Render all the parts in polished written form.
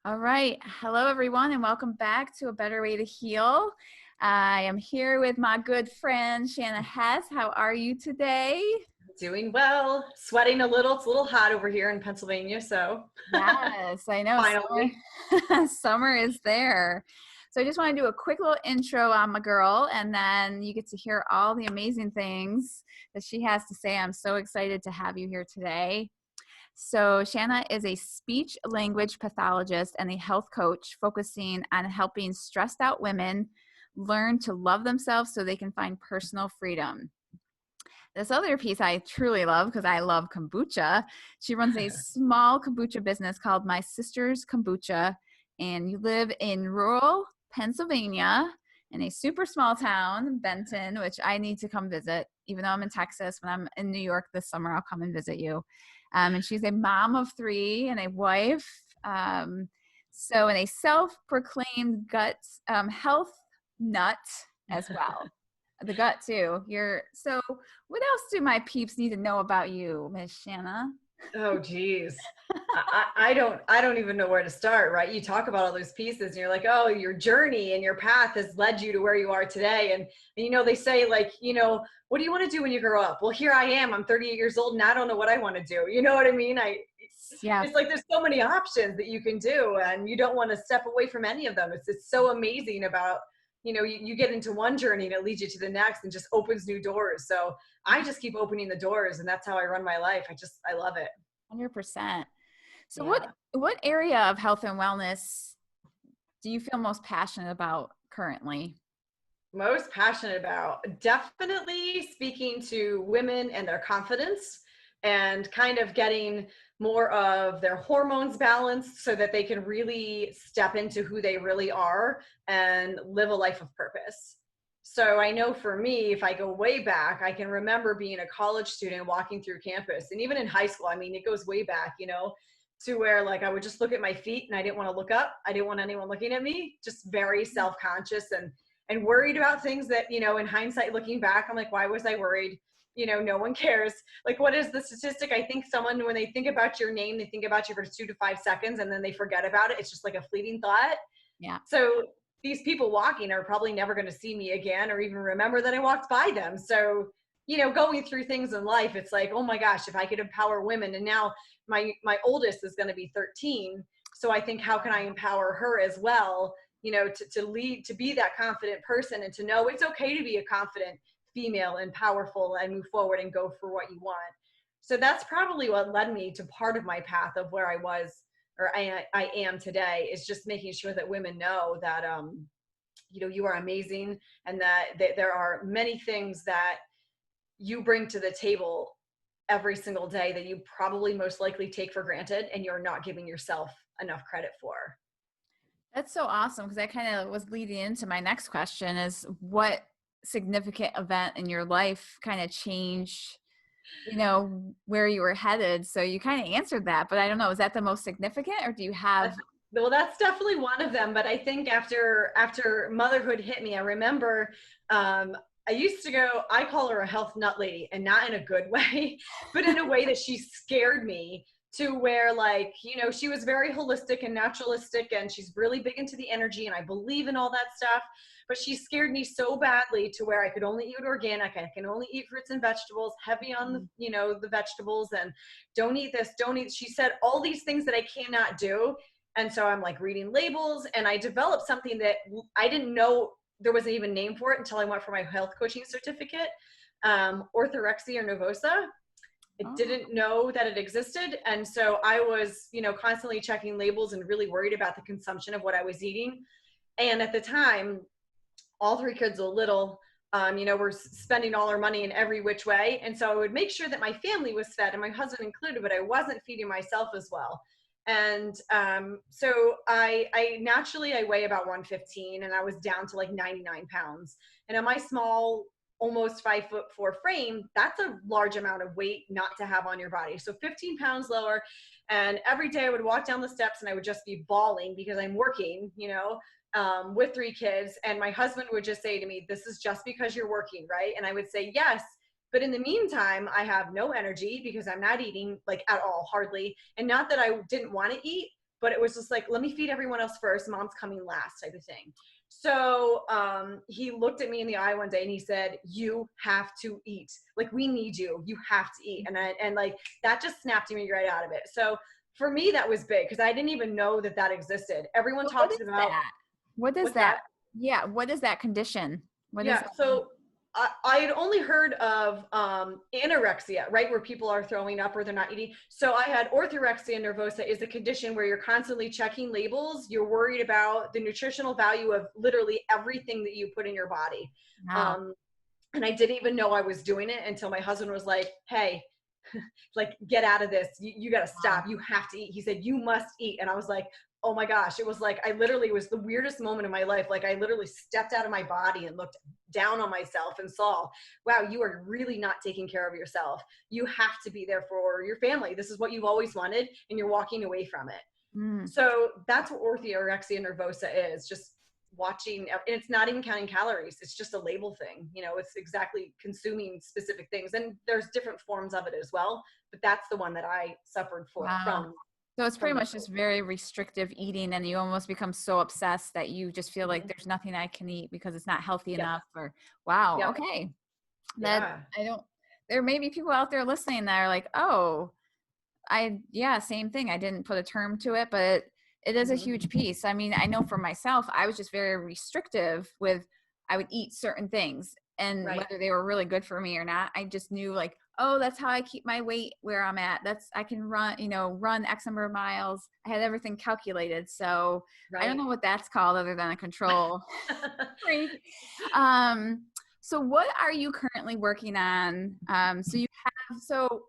All right. Hello, everyone, and welcome back to A Better Way to Heal. I am here with my good friend, Shanna Hess. How are you today? Doing well, sweating a little. It's a little hot over here in Pennsylvania, so Yes, I know finally. summer is there. So I just want to do a quick little intro on my girl, and then you get to hear all the amazing things that she has to say. I'm so excited to have you here today. So Shanna is a speech language pathologist and a health coach focusing on helping stressed out women learn to love themselves so they can find personal freedom. This other piece I truly love because I love kombucha. She runs a small kombucha business called My Sister's Kombucha, and you live in rural Pennsylvania in a super small town, Benton, which I need to come visit. Even though I'm in Texas, when I'm in New York this summer, I'll come and visit you. And she's a mom of 3 and a wife. And a self-proclaimed gut health nut as well. The gut too. So what else do my peeps need to know about you, Miss Shanna? Oh, geez. I don't even know where to start, right? You talk about all those pieces and you're like, oh, your journey and your path has led you to where you are today. And they say like, what do you want to do when you grow up? Well, here I am. I'm 38 years old and I don't know what I want to do. You know what I mean? Yeah. It's like there's so many options that you can do and you don't want to step away from any of them. It's so amazing about, you get into one journey and it leads you to the next and just opens new doors. So I just keep opening the doors and that's how I run my life. I love it. 100%. So Yeah. what area of health and wellness do you feel most passionate about currently? Most passionate about definitely speaking to women and their confidence and kind of getting more of their hormones balanced so that they can really step into who they really are and live a life of purpose. So I know for me, if I go way back, I can remember being a college student walking through campus, and even in high school, I mean, it goes way back, to where like I would just look at my feet and I didn't want to look up. I didn't want anyone looking at me, just very self-conscious and worried about things that, in hindsight, looking back, I'm like, why was I worried? No one cares. Like, what is the statistic? I think someone, when they think about your name, they think about you for 2 to 5 seconds and then they forget about it. It's just like a fleeting thought. Yeah. So these people walking are probably never going to see me again or even remember that I walked by them. So, going through things in life, it's like, oh my gosh, if I could empower women. And now my oldest is going to be 13. So I think, how can I empower her as well? To lead, to be that confident person and to know it's okay to be a confident female and powerful and move forward and go for what you want. So that's probably what led me to part of my path of where I was or I am today, is just making sure that women know that, you are amazing and that there are many things that you bring to the table every single day that you probably most likely take for granted and you're not giving yourself enough credit for. That's so awesome because that kind of was leading into my next question is what significant event in your life kind of changed, where you were headed. So you kind of answered that, but I don't know, is that the most significant or do you have? Well, that's definitely one of them. But I think after motherhood hit me, I remember I used to go, I call her a health nut lady, and not in a good way, but in a way that she scared me, to where, like, she was very holistic and naturalistic and she's really big into the energy and I believe in all that stuff. But she scared me so badly to where I could only eat organic. I can only eat fruits and vegetables, heavy on the vegetables, and don't eat this, don't eat. She said all these things that I cannot do. And so I'm like reading labels, and I developed something that I didn't know there was an even name for it until I went for my health coaching certificate, orthorexia nervosa. I didn't know that it existed. And so I was, constantly checking labels and really worried about the consumption of what I was eating. And at the time, all 3 kids were little, we're spending all our money in every which way. And so I would make sure that my family was fed, and my husband included, but I wasn't feeding myself as well. And so I naturally, I weigh about 115 and I was down to like 99 pounds. And on my small, almost 5'4" frame, that's a large amount of weight not to have on your body. So 15 pounds lower. And every day I would walk down the steps and I would just be bawling because I'm working, with 3 kids. And my husband would just say to me, this is just because you're working, right? And I would say, yes. But in the meantime, I have no energy because I'm not eating like at all, hardly. And not that I didn't want to eat, but it was just like, let me feed everyone else first. Mom's coming last type of thing. So he looked at me in the eye one day and he said, you have to eat. Like, we need you. You have to eat. And like, that just snapped me right out of it. So for me, that was big because I didn't even know that that existed. Everyone But what talks is about that? What is what's that? that? Yeah. What is that condition? What is Yeah. that? So I had only heard of anorexia, right? Where people are throwing up or they're not eating. So I had orthorexia nervosa is a condition where you're constantly checking labels. You're worried about the nutritional value of literally everything that you put in your body. Wow. Um, and I didn't even know I was doing it until my husband was like, hey, like, get out of this. You got to Wow. stop. You have to eat. He said, you must eat. And I was like, oh my gosh. It was like, I literally was the weirdest moment in my life. Like, I literally stepped out of my body and looked down on myself and saw, wow, you are really not taking care of yourself. You have to be there for your family. This is what you've always wanted, and you're walking away from it. Mm. So that's what orthorexia nervosa is, just watching. And it's not even counting calories. It's just a label thing. You know, it's exactly consuming specific things. And there's different forms of it as well. But that's the one that I suffered Wow. from. So it's pretty The much just very restrictive eating, and you almost become so obsessed that you just feel like there's nothing I can eat because it's not healthy Yep. enough. Or wow, Yep. okay, that Yeah. I don't. There may be people out there listening that are like, oh, yeah, same thing. I didn't put a term to it, but it is a Mm-hmm. huge piece. I mean, I know for myself, I was just very restrictive with, I would eat certain things, and Right. whether they were really good for me or not, I just knew like, oh, that's how I keep my weight where I'm at. I can run, run X number of miles. I had everything calculated. So I don't Right. know what that's called other than a control freak. Um, so what are you currently working on? So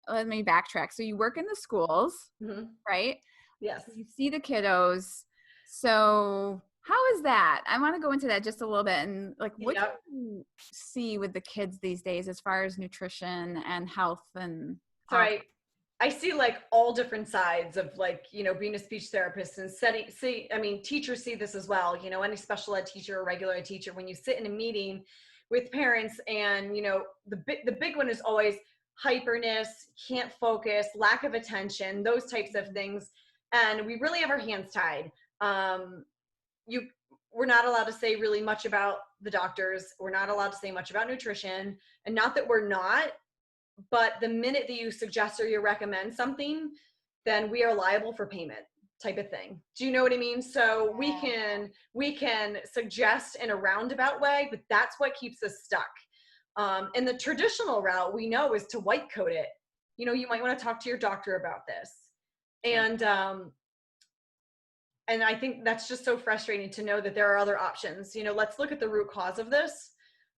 let me backtrack. So you work in the schools, Mm-hmm. right? Yes. So you see the kiddos. So how is that? I want to go into that just a little bit, and like, what do Yep. you see with the kids these days as far as nutrition and health and So all? I see like all different sides of, like, being a speech therapist and I mean, teachers see this as well, any special ed teacher or regular ed teacher, when you sit in a meeting with parents and, the big one is always hyperness, can't focus, lack of attention, those types of things. And we really have our hands tied. Um, you, we're not allowed to say really much about the doctors. We're not allowed to say much about nutrition, and not that we're not, but the minute that you suggest or you recommend something, then we are liable for payment type of thing. Do you know what I mean? So we can suggest in a roundabout way, but that's what keeps us stuck. And the traditional route we know is to white coat it. You might want to talk to your doctor about this. Right. And I think that's just so frustrating to know that there are other options. Let's look at the root cause of this.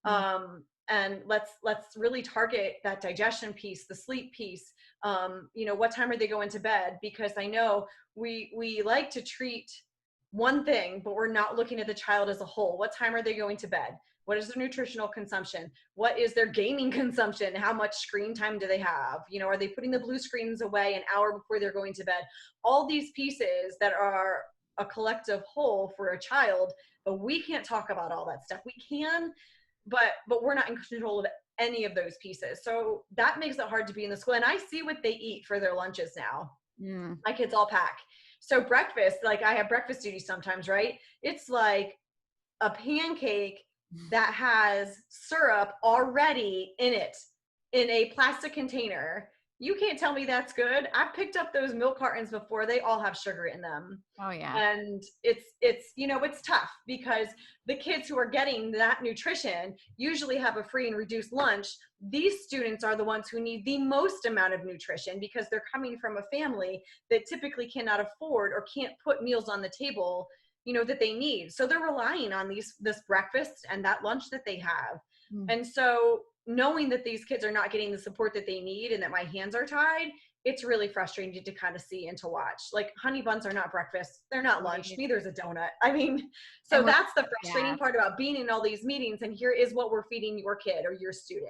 Mm. And let's really target that digestion piece, the sleep piece. What time are they going to bed? Because I know we like to treat one thing, but we're not looking at the child as a whole. What time are they going to bed? What is their nutritional consumption? What is their gaming consumption? How much screen time do they have? Are they putting the blue screens away an hour before they're going to bed? All these pieces that are a collective whole for a child, but we can't talk about all that stuff. We can, but we're not in control of any of those pieces. So that makes it hard to be in the school. And I see what they eat for their lunches now. Mm. My kids all pack. So breakfast, like, I have breakfast duty sometimes, right? It's like a pancake that has syrup already in it in a plastic container. You can't tell me that's good. I've picked up those milk cartons before. They all have sugar in them. Oh yeah. And it's tough because the kids who are getting that nutrition usually have a free and reduced lunch. These students are the ones who need the most amount of nutrition because they're coming from a family that typically cannot afford or can't put meals on the table, that they need. So they're relying on this breakfast and that lunch that they have. Mm. And so knowing that these kids are not getting the support that they need and that my hands are tied, it's really frustrating to kind of see and to watch. Like, honey buns are not breakfast. They're not lunch. Right. Neither is a donut. I mean, so And we're, that's the yeah. frustrating part about being in all these meetings. And here is what we're feeding your kid or your student.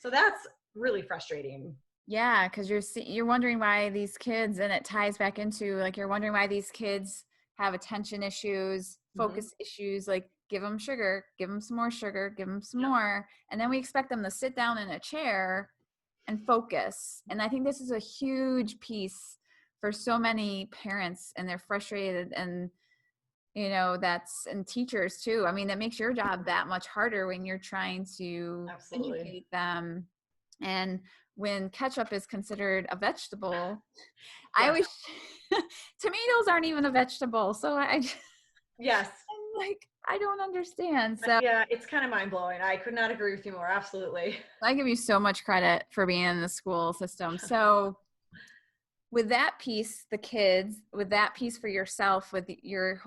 So that's really frustrating. Yeah, because you're wondering why these kids, and it ties back into like, you're wondering why these kids have attention issues, Mm-hmm. focus issues. Like, give them sugar, give them some more sugar, give them some Yep. more, and then we expect them to sit down in a chair and focus. And I think this is a huge piece for so many parents, and they're frustrated, and and teachers too. I mean, that makes your job that much harder when you're trying to Absolutely. educate them. And when ketchup is considered a vegetable, I Yes. wish tomatoes aren't even a vegetable. So I'm Yes. like, I don't understand. But So yeah, it's kind of mind blowing. I could not agree with you more. Absolutely. I give you so much credit for being in the school system. So with that piece, the kids, with that piece for yourself, with your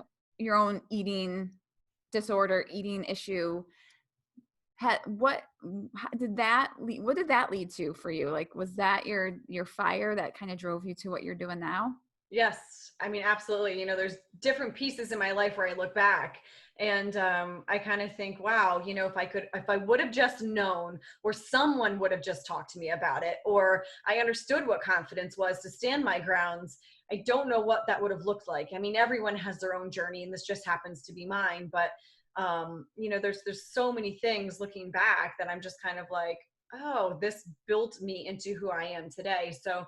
own eating disorder, eating issue, what did that lead to for you? Like, was that your fire that kind of drove you to what you're doing now? Yes. I mean, absolutely. There's different pieces in my life where I look back and I kind of think, wow, if I would have just known, or someone would have just talked to me about it, or I understood what confidence was to stand my grounds, I don't know what that would have looked like. I mean, everyone has their own journey and this just happens to be mine. But, there's so many things looking back that I'm just kind of like, oh, this built me into who I am today. So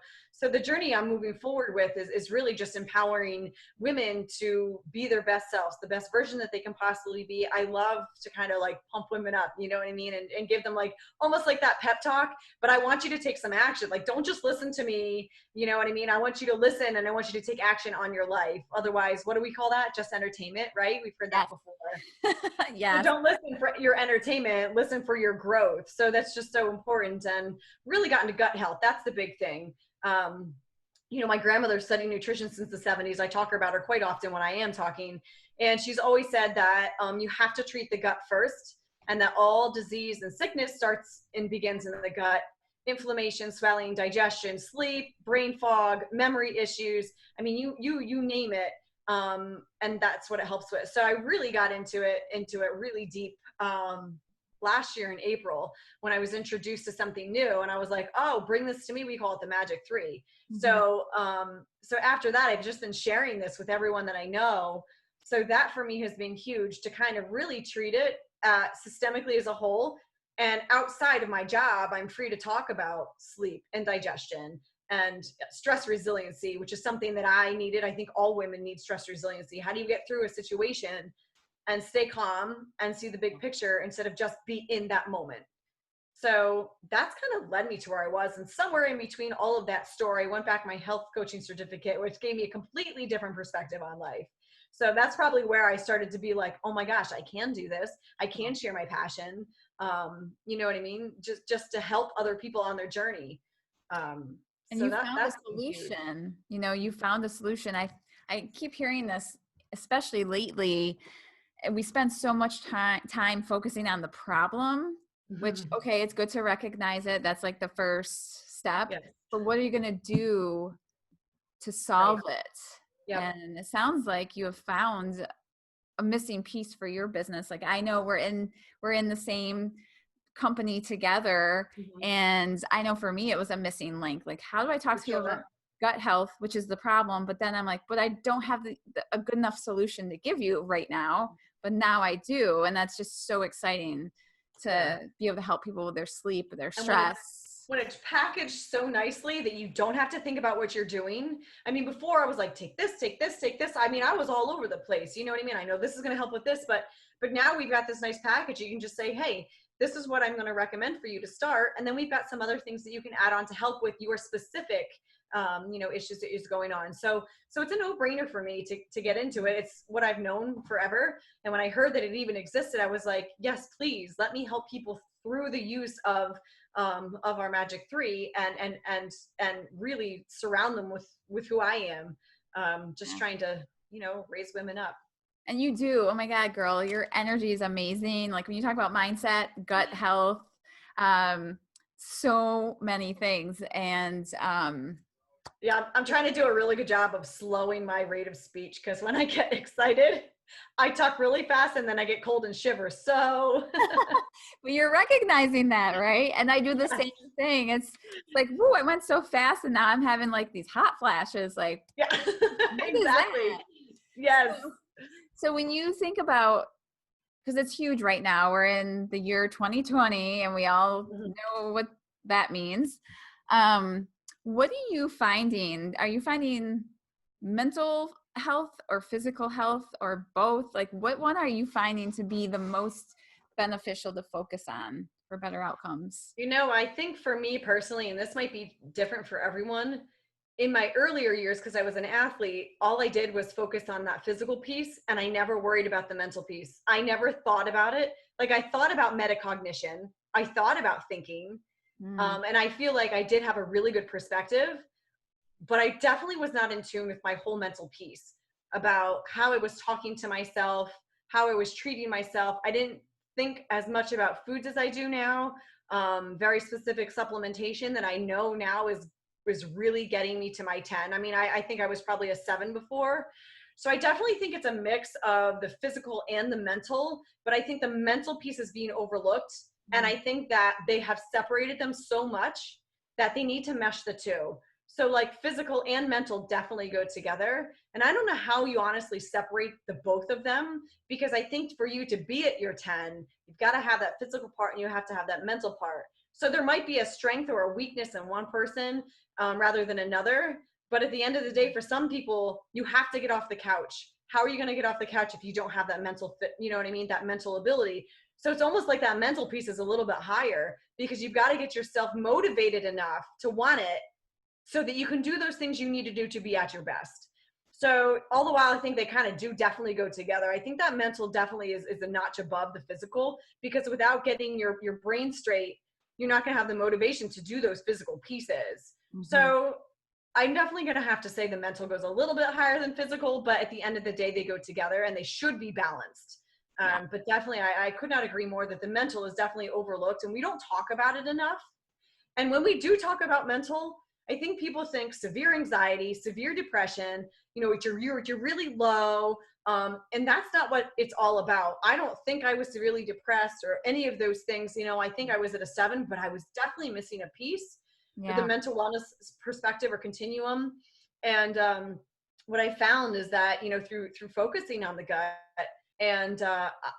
the journey I'm moving forward with is really just empowering women to be their best selves, the best version that they can possibly be. I love to kind of like pump women up, you know what I mean? And give them like almost like that pep talk, but I want you to take some action. Like, don't just listen to me, you know what I mean? I want you to listen and I want you to take action on your life. Otherwise, what do we call that? Just entertainment, right? We've heard that Yes. before. So Yes. don't listen for your entertainment, listen for your growth. So that's just so important, and really got into gut health. That's the big thing. Um, my grandmother studied nutrition since the 70s. I talk about her quite often when I am talking. And she's always said that you have to treat the gut first, and that all disease and sickness starts and begins in the gut. Inflammation, swelling, digestion, sleep, brain fog, memory issues. I mean, you name it. And that's what it helps with. So I really got into it really deep last year in April, when I was introduced to something new, and I was like, oh, bring this to me. We call it the Magic 3. Mm-hmm. So after that, I've just been sharing this with everyone that I know. So that for me has been huge, to kind of really treat it systemically as a whole. And outside of my job, I'm free to talk about sleep and digestion and stress resiliency, which is something that I needed. I think all women need stress resiliency. How do you get through a situation and stay calm and see the big picture instead of just be in that moment? So that's kind of led me to where I was. And somewhere in between all of that story, I went back my health coaching certificate, which gave me a completely different perspective on life. So that's probably where I started to be like, oh my gosh, I can do this. I can share my passion. You know what I mean? Just to help other people on their journey. And So you found a that's huge. solution. You found a solution. I keep hearing this, especially lately. And we spend so much time focusing on the problem, which, Mhm. okay, it's good to recognize it. That's like the first step. Yes. But what are you going to do to Right. solve it? Yep. And it sounds like you have found a missing piece for your business. Like, I know we're in the same company together, Mhm. and I know for me it was a missing link. Like, how do I talk For to people about sure. gut health, which is the problem, but then I'm like, but I don't have a good enough solution to give you right now, but now I do. And that's just so exciting Yeah. to be able to help people with their sleep, with their And stress. when it's packaged so nicely that you don't have to think about what you're doing. I mean, before I was like, take this, take this, take this. I mean, I was all over the place. You know what I mean? I know this is going to help with this, but now we've got this nice package. You can just say, hey, this is what I'm going to recommend for you to start. And then we've got some other things that you can add on to help with your specific, issues that is going on. So it's a no-brainer for me to get into it. It's what I've known forever. And when I heard that it even existed, I was like, yes, please let me help people through the use of our Magic 3, and really surround them with who I am. Just trying to, raise women up. And you do. Oh my God, girl, your energy is amazing. Like, when you talk about mindset, gut health, um, so many things. And Yeah, I'm trying to do a really good job of slowing my rate of speech, because when I get excited, I talk really fast and then I get cold and shiver. So but you're recognizing that, right? And I do the yes, same thing. It's like, whoo, I went so fast, and now I'm having like these hot flashes. Like, yeah, what is exactly. that? Yes. So when you think about, because it's huge right now, we're in the year 2020, and we all Mhm. know what that means. Um, What are you finding? Are you finding mental health or physical health or both? Like, what one are you finding to be the most beneficial to focus on for better outcomes? I think for me personally, and this might be different for everyone, in my earlier years, because I was an athlete, all I did was focus on that physical piece and I never worried about the mental piece. I never thought about it. Like I thought about metacognition, I thought about thinking, Mm, and I feel like I did have a really good perspective, but I definitely was not in tune with my whole mental piece about how I was talking to myself, how I was treating myself. I didn't think as much about foods as I do now. Very specific supplementation that I know now is really getting me to my 10. I mean, I think I was probably a 7 before. So I definitely think it's a mix of the physical and the mental, but I think the mental piece is being overlooked. And mm, I think that they have separated them so much that they need to mesh the two. So like physical and mental definitely go together. And I don't know how you honestly separate the both of them, because I think for you to be at your 10, you've got to have that physical part and you have to have that mental part. So there might be a strength or a weakness in one person rather than another. But at the end of the day, for some people, you have to get off the couch. How are you going to get off the couch if you don't have that mental fit? You know what I mean? That mental ability. So it's almost like that mental piece is a little bit higher because you've got to get yourself motivated enough to want it so that you can do those things you need to do to be at your best. So all the while, I think they kind of do definitely go together. I think that mental definitely is a notch above the physical, because without getting your brain straight, you're not going to have the motivation to do those physical pieces. mm-hmm. So I'm definitely going to have to say the mental goes a little bit higher than physical, but at the end of the day, they go together and they should be balanced. Yeah. But definitely, I could not agree more that the mental is definitely overlooked and we don't talk about it enough. And when we do talk about mental, I think people think severe anxiety, severe depression, you're really low. And that's not what it's all about. I don't think I was severely depressed or any of those things. I think I was at a 7, but I was definitely missing a piece for the Yeah. mental wellness perspective or continuum. And what I found is that, through focusing on the gut, and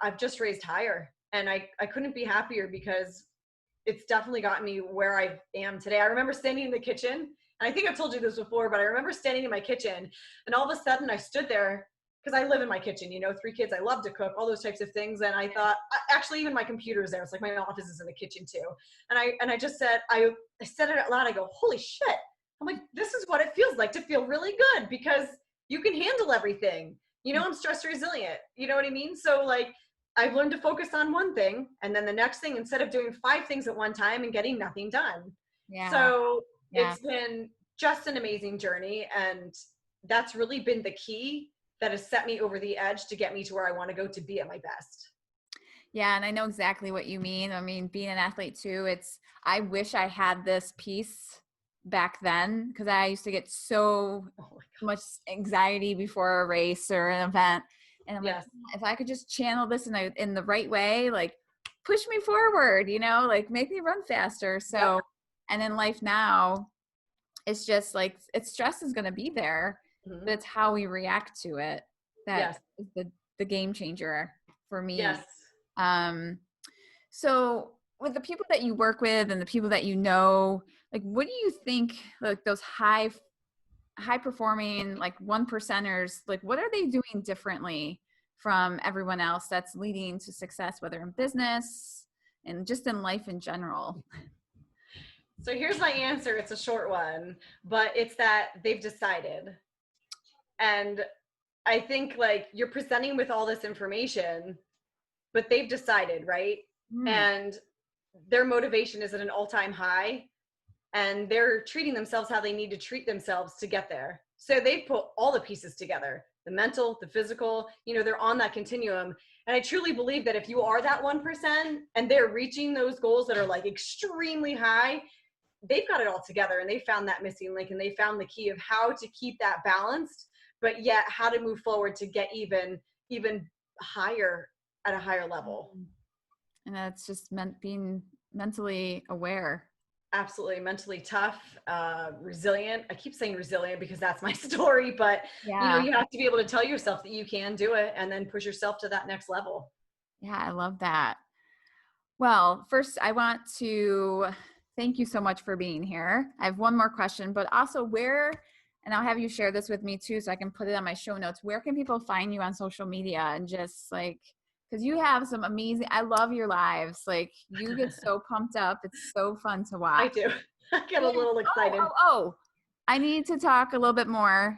I've just raised higher. And I couldn't be happier, because it's definitely gotten me where I am today. I remember standing in the kitchen, and I think I've told you this before, but I remember standing in my kitchen, and all of a sudden I stood there, because I live in my kitchen, 3 kids, I love to cook, all those types of things. And I thought, actually, even my computer is there. It's like my office is in the kitchen too. And I just said, I said it out loud. I go, holy shit. I'm like, this is what it feels like to feel really good, because you can handle everything. I'm stress resilient. You know what I mean? So like, I've learned to focus on one thing, and then the next thing, instead of doing 5 things at one time and getting nothing done. Yeah. So Yeah. it's been just an amazing journey. And that's really been the key that has set me over the edge to get me to where I want to go to be at my best. Yeah. And I know exactly what you mean. I mean, being an athlete too, I wish I had this piece back then, because I used to get so Oh my God. much anxiety before a race or an event. And I'm like, Yes. if I could just channel this in the right way, like push me forward, like make me run faster. Yep. So, and in life now, it's just like, stress is going to be there, Mm-hmm. but it's how we react to it that Yes. is the game changer for me. Yes. Um, so with the people that you work with and the people that like, what do you think, like those high performing, like 1%ers, like what are they doing differently from everyone else that's leading to success, whether in business and just in life in general? So here's my answer. It's a short one, but it's that they've decided. And I think like you're presenting with all this information, but they've decided, right? Mm, And their motivation is at an all-time high, and they're treating themselves how they need to treat themselves to get there. So they've put all the pieces together, the mental, the physical, they're on that continuum. And I truly believe that if you are that 1% and they're reaching those goals that are like extremely high, they've got it all together, and they found that missing link, and they found the key of how to keep that balanced, but yet how to move forward to get even higher at a higher level. and that's just being mentally aware. Absolutely. Mentally tough, resilient. I keep saying resilient because that's my story, but Yeah. you have to be able to tell yourself that you can do it and then push yourself to that next level. Yeah, I love that. Well, first I want to thank you so much for being here. I have one more question, but also and I'll have you share this with me too, so I can put it on my show notes. Where can people find you on social media and just like, because you have some amazing, I love your lives. Like you get so pumped up. It's so fun to I watch. do. I get a And, little excited. I need to talk a little bit more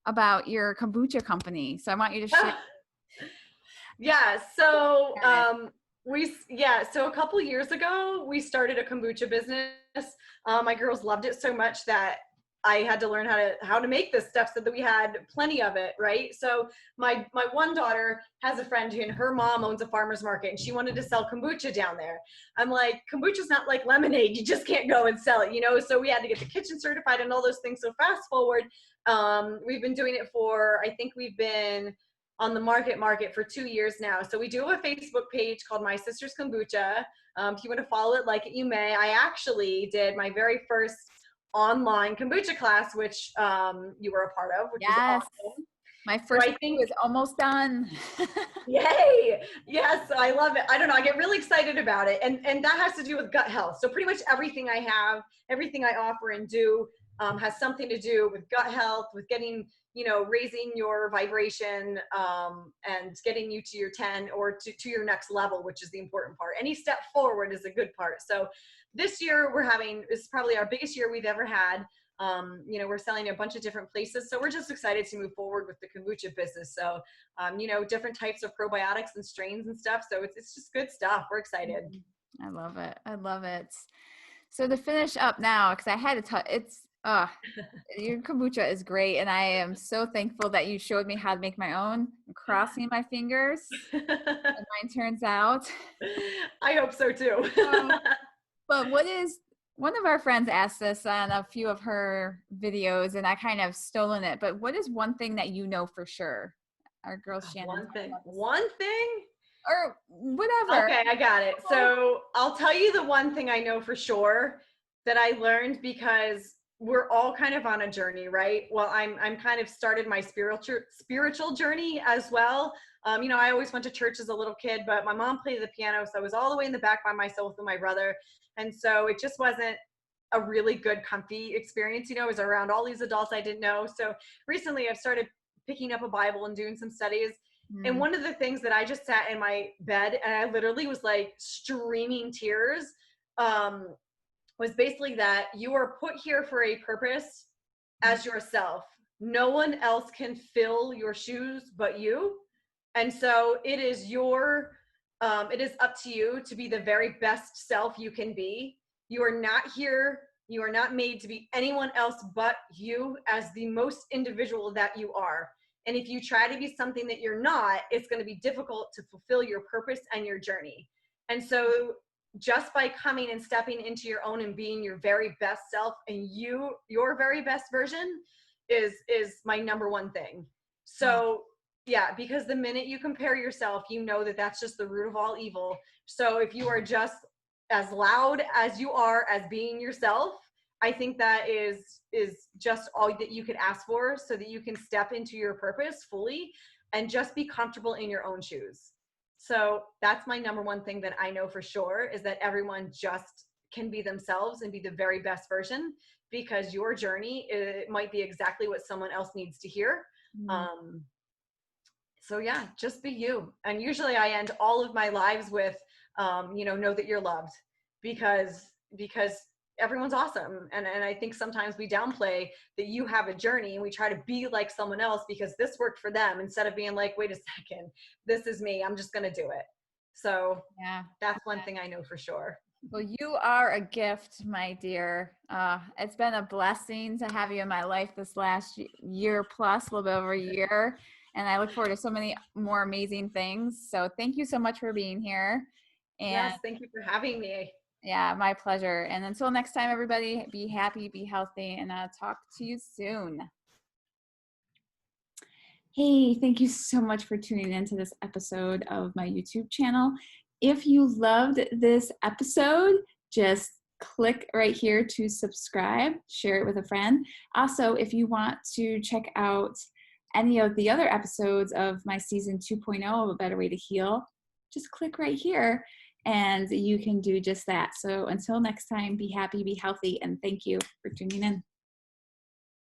about your kombucha company. So I want you to share. Yeah. So, so a couple years ago, we started a kombucha business. My girls loved it so much that I had to learn how to make this stuff so that we had plenty of it, right? So my one daughter has a friend and her mom owns a farmer's market and she wanted to sell kombucha down there. I'm like, kombucha's not like lemonade. You just can't go and sell it, you know? So we had to get the kitchen certified and all those things. So fast forward, we've been doing it I think we've been on the market for 2 years now. So we do have a Facebook page called My Sister's Kombucha. If you want to follow it, like it, you may. I actually did my very first online kombucha class, which you were a part of, which was awesome. My first is almost done. Yay! Yes, I love it. I don't know. I get really excited about it, and that has to do with gut health. So pretty much everything I have, everything I offer and do, has something to do with gut health, with getting, raising your vibration, and getting you to your 10 or to your next level, which is the important part. Any step forward is a good part. So this year this is probably our biggest year we've ever had. We're selling a bunch of different places. So we're just excited to move forward with the kombucha business. So, different types of probiotics and strains and stuff. So it's just good stuff. We're excited. I love it. I love it. So to finish up now, because I had to your kombucha is great. And I am so thankful that you showed me how to make my own. I'm crossing my fingers and mine turns out. I hope so too. But one of our friends asked this on a few of her videos and I kind of stolen it, but what is one thing that you know for sure? Our girl Shanna. One thing? Or whatever. Okay, I got it. So I'll tell you the one thing I know for sure that I learned, because we're all kind of on a journey, right? Well, I'm kind of started my spiritual journey as well. I always went to church as a little kid, but my mom played the piano, so I was all the way in the back by myself with my brother. And so it just wasn't a really good, comfy experience. I was around all these adults I didn't know. So recently I've started picking up a Bible and doing some studies. And one of the things that I just sat in my bed and I literally was like streaming tears, was basically that you are put here for a purpose as yourself. No one else can fill your shoes but you. And so it is it is up to you to be the very best self you can be. You are not here. You are not made to be anyone else but you, as the most individual that you are. And if you try to be something that you're not, it's going to be difficult to fulfill your purpose and your journey. And so just by coming and stepping into your own and being your very best self and your very best version is my number one thing. So yeah, because the minute you compare yourself, that's just the root of all evil. So if you are just as loud as you are as being yourself, I think that is just all that you could ask for, so that you can step into your purpose fully and just be comfortable in your own shoes. So that's my number one thing that I know for sure, is that everyone just can be themselves and be the very best version, because your journey, it might be exactly what someone else needs to hear. So yeah, just be you. And usually I end all of my lives with, know that you're loved, because everyone's awesome. And I think sometimes we downplay that you have a journey and we try to be like someone else because this worked for them, instead of being like, wait a second, this is me. I'm just going to do it. So yeah, that's one thing I know for sure. Well, you are a gift, my dear. It's been a blessing to have you in my life this last year plus, a little bit over a year. And I look forward to so many more amazing things. So thank you so much for being here. And yes, thank you for having me. Yeah, my pleasure. And until next time, everybody, be happy, be healthy, and I'll talk to you soon. Hey, thank you so much for tuning into this episode of my YouTube channel. If you loved this episode, just click right here to subscribe, share it with a friend. Also, if you want to check out any of the other episodes of my season 2.0 of A Better Way to Heal, just click right here. and you can do just that. So until next time, be happy, be healthy, and thank you for tuning in.